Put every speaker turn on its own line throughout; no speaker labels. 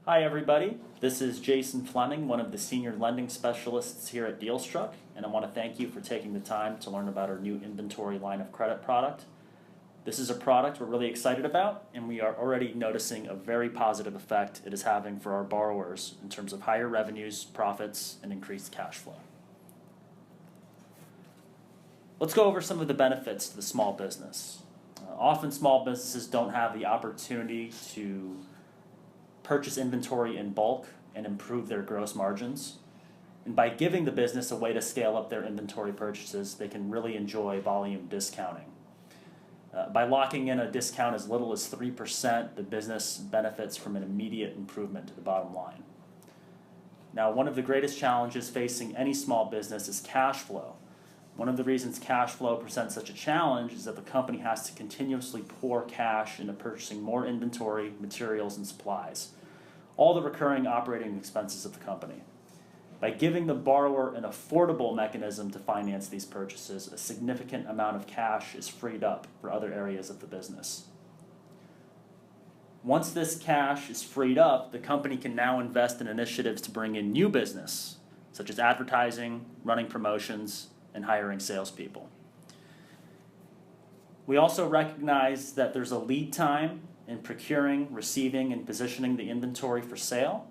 Hi everybody, this is Jason Fleming, one of the senior lending specialists here at Dealstruck, and I want to thank you for taking the time to learn about our new inventory line of credit product. This is a product we're really excited about, and we are already noticing a very positive effect it is having for our borrowers in terms of higher revenues, profits, and increased cash flow. Let's go over some of the benefits to the small business. Often small businesses don't have the opportunity to purchase inventory in bulk and improve their gross margins. And by giving the business a way to scale up their inventory purchases, they can really enjoy volume discounting. By locking in a discount as little as 3%, the business benefits from an immediate improvement to the bottom line. Now, one of the greatest challenges facing any small business is cash flow. One of the reasons cash flow presents such a challenge is that the company has to continuously pour cash into purchasing more inventory, materials, and supplies, all the recurring operating expenses of the company. By giving the borrower an affordable mechanism to finance these purchases, a significant amount of cash is freed up for other areas of the business. Once this cash is freed up, the company can now invest in initiatives to bring in new business, such as advertising, running promotions, and hiring salespeople. We also recognize that there's a lead time in procuring, receiving, and positioning the inventory for sale.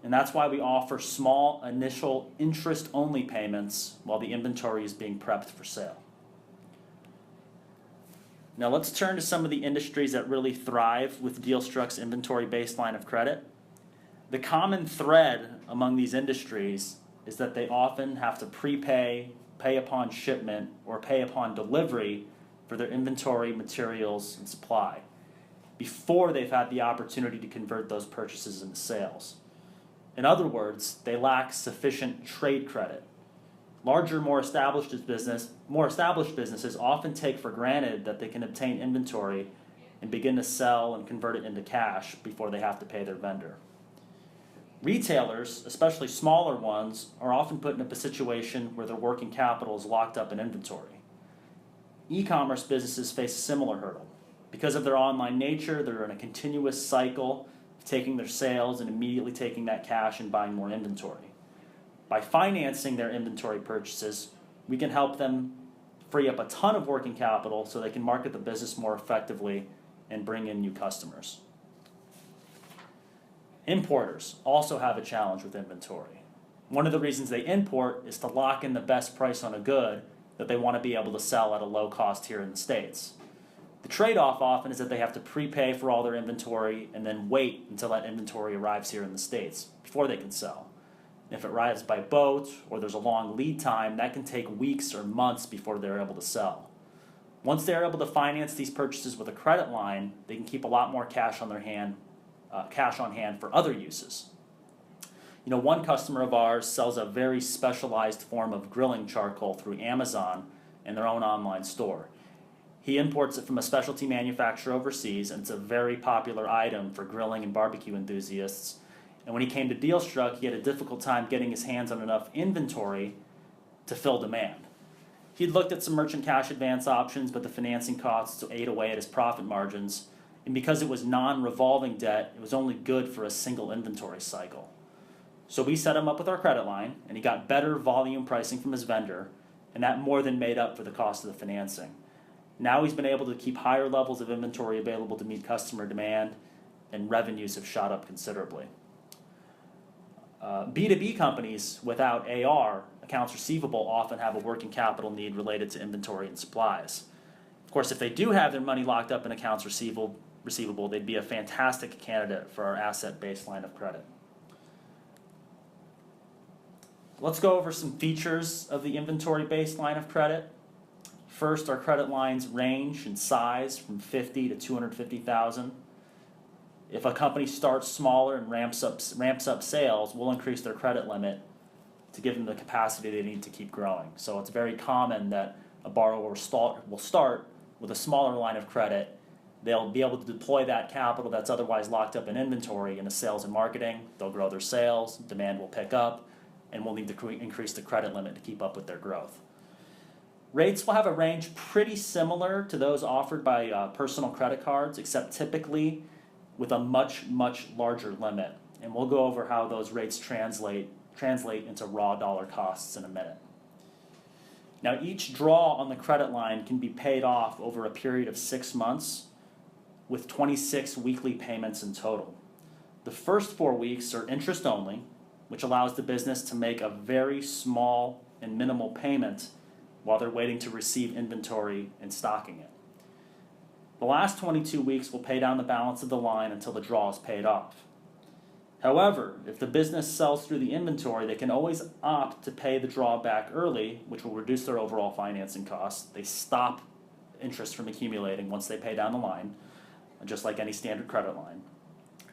And that's why we offer small initial interest-only payments while the inventory is being prepped for sale. Now let's turn to some of the industries that really thrive with Dealstruck's inventory-based line of credit. The common thread among these industries is that they often have to prepay, pay upon shipment, or pay upon delivery for their inventory, materials, and supply before they've had the opportunity to convert those purchases into sales. In other words, they lack sufficient trade credit. Larger, more established businesses often take for granted that they can obtain inventory and begin to sell and convert it into cash before they have to pay their vendor. Retailers, especially smaller ones, are often put in a situation where their working capital is locked up in inventory. E-commerce businesses face a similar hurdle. Because of their online nature, they're in a continuous cycle of taking their sales and immediately taking that cash and buying more inventory. By financing their inventory purchases, we can help them free up a ton of working capital so they can market the business more effectively and bring in new customers. Importers also have a challenge with inventory. One of the reasons they import is to lock in the best price on a good that they want to be able to sell at a low cost here in the States. The trade-off often is that they have to prepay for all their inventory and then wait until that inventory arrives here in the States before they can sell. And if it arrives by boat or there's a long lead time, that can take weeks or months before they're able to sell. Once they're able to finance these purchases with a credit line, they can keep a lot more cash on hand for other uses. One customer of ours sells a very specialized form of grilling charcoal through Amazon and their own online store. He imports it from a specialty manufacturer overseas, and it's a very popular item for grilling and barbecue enthusiasts. And when he came to Dealstruck, he had a difficult time getting his hands on enough inventory to fill demand. He'd looked at some merchant cash advance options, but the financing costs ate away at his profit margins. And because it was non-revolving debt, it was only good for a single inventory cycle. So we set him up with our credit line, and he got better volume pricing from his vendor, and that more than made up for the cost of the financing. Now he's been able to keep higher levels of inventory available to meet customer demand, and revenues have shot up considerably. B2B companies without AR, accounts receivable, often have a working capital need related to inventory and supplies. Of course, if they do have their money locked up in accounts receivable, they'd be a fantastic candidate for our asset-based line of credit. Let's go over some features of the inventory-based line of credit. First, our credit lines range in size from $50,000 to $250,000. If a company starts smaller and ramps up sales, we'll increase their credit limit to give them the capacity they need to keep growing. So it's very common that a borrower will start with a smaller line of credit. They'll be able to deploy that capital that's otherwise locked up in inventory into sales and marketing. They'll grow their sales, demand will pick up, and we'll need to increase the credit limit to keep up with their growth. Rates will have a range pretty similar to those offered by personal credit cards, except typically with a much, much larger limit. And we'll go over how those rates translate into raw dollar costs in a minute. Now, each draw on the credit line can be paid off over a period of 6 months with 26 weekly payments in total. The first 4 weeks are interest only, which allows the business to make a very small and minimal payment while they're waiting to receive inventory and stocking it. The last 22 weeks will pay down the balance of the line until the draw is paid off. However, if the business sells through the inventory, they can always opt to pay the draw back early, which will reduce their overall financing costs. They stop interest from accumulating once they pay down the line, just like any standard credit line.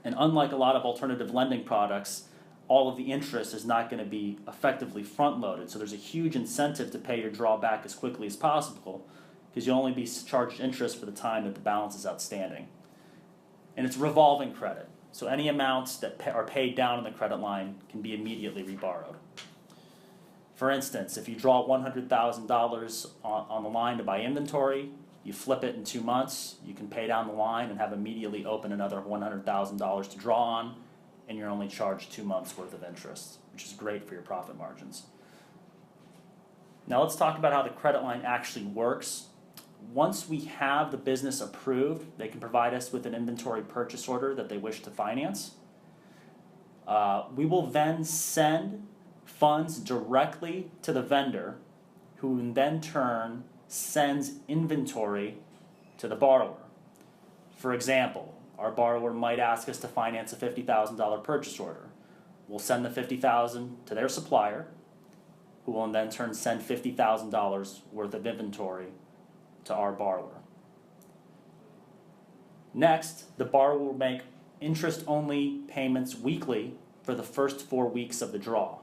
And unlike a lot of alternative lending products, all of the interest is not going to be effectively front-loaded. So there's a huge incentive to pay your draw back as quickly as possible, because you'll only be charged interest for the time that the balance is outstanding. And it's revolving credit, so any amounts that are paid down on the credit line can be immediately reborrowed. For instance, if you draw $100,000 on the line to buy inventory, you flip it in 2 months, you can pay down the line and have immediately open another $100,000 to draw on, and you're only charged 2 months worth of interest, which is great for your profit margins. Now let's talk about how the credit line actually works. Once we have the business approved, they can provide us with an inventory purchase order that they wish to finance. We will then send funds directly to the vendor, who in then turn sends inventory to the borrower. For example, our borrower might ask us to finance a $50,000 purchase order. We'll send the $50,000 to their supplier, who will in then turn send $50,000 worth of inventory to our borrower. Next, the borrower will make interest-only payments weekly for the first 4 weeks of the draw.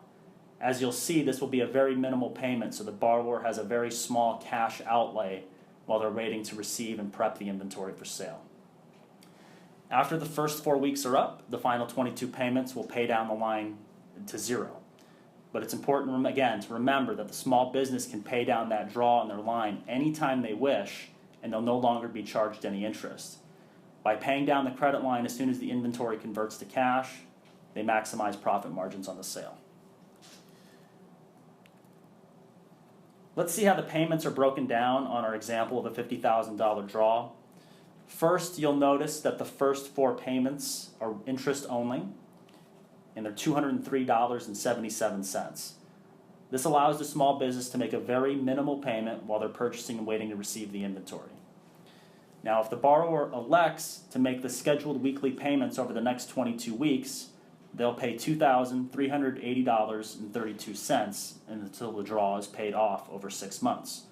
As you'll see, this will be a very minimal payment, so the borrower has a very small cash outlay while they're waiting to receive and prep the inventory for sale. After the first 4 weeks are up, the final 22 payments will pay down the line to zero. But it's important, again, to remember that the small business can pay down that draw on their line anytime they wish, and they'll no longer be charged any interest. By paying down the credit line as soon as the inventory converts to cash, they maximize profit margins on the sale. Let's see how the payments are broken down on our example of a $50,000 draw. First, you'll notice that the first 4 payments are interest only, and they're $203.77. This allows the small business to make a very minimal payment while they're purchasing and waiting to receive the inventory. Now, if the borrower elects to make the scheduled weekly payments over the next 22 weeks, they'll pay $2,380.32 until the draw is paid off over 6 months.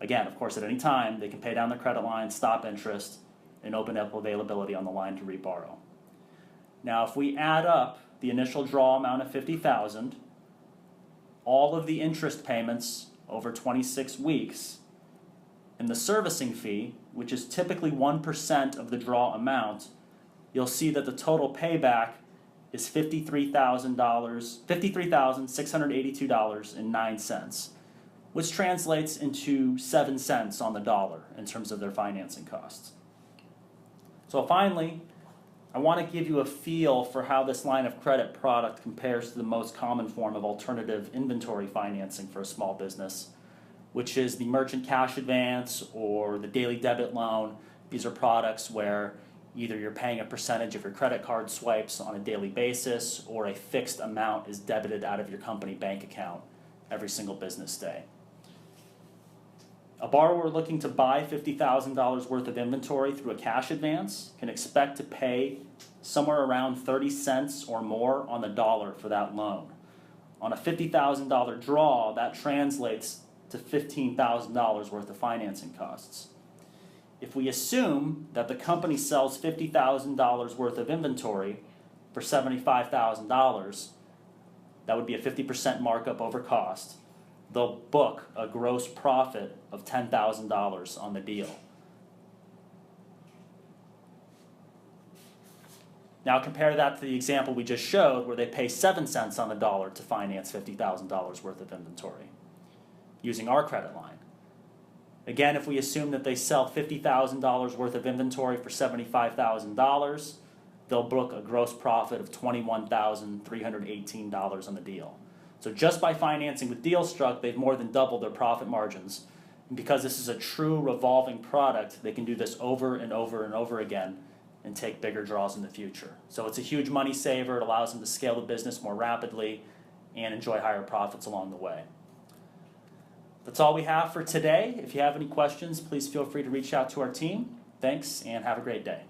Again, of course, at any time, they can pay down their credit line, stop interest, and open up availability on the line to reborrow. Now, if we add up the initial draw amount of $50,000, all of the interest payments over 26 weeks, and the servicing fee, which is typically 1% of the draw amount, you'll see that the total payback is $53,682.09, which translates into 7 cents on the dollar in terms of their financing costs. So finally, I want to give you a feel for how this line of credit product compares to the most common form of alternative inventory financing for a small business, which is the merchant cash advance or the daily debit loan. These are products where either you're paying a percentage of your credit card swipes on a daily basis, or a fixed amount is debited out of your company bank account every single business day. A borrower looking to buy $50,000 worth of inventory through a cash advance can expect to pay somewhere around 30 cents or more on the dollar for that loan. On a $50,000 draw, that translates to $15,000 worth of financing costs. If we assume that the company sells $50,000 worth of inventory for $75,000, that would be a 50% markup over cost. They'll book a gross profit of $10,000 on the deal. Now compare that to the example we just showed, where they pay 7 cents on the dollar to finance $50,000 worth of inventory using our credit line. Again, if we assume that they sell $50,000 worth of inventory for $75,000, they'll book a gross profit of $21,318 on the deal. So just by financing with DealStruct, they've more than doubled their profit margins. And because this is a true revolving product, they can do this over and over and over again and take bigger draws in the future. So it's a huge money saver. It allows them to scale the business more rapidly and enjoy higher profits along the way. That's all we have for today. If you have any questions, please feel free to reach out to our team. Thanks, and have a great day.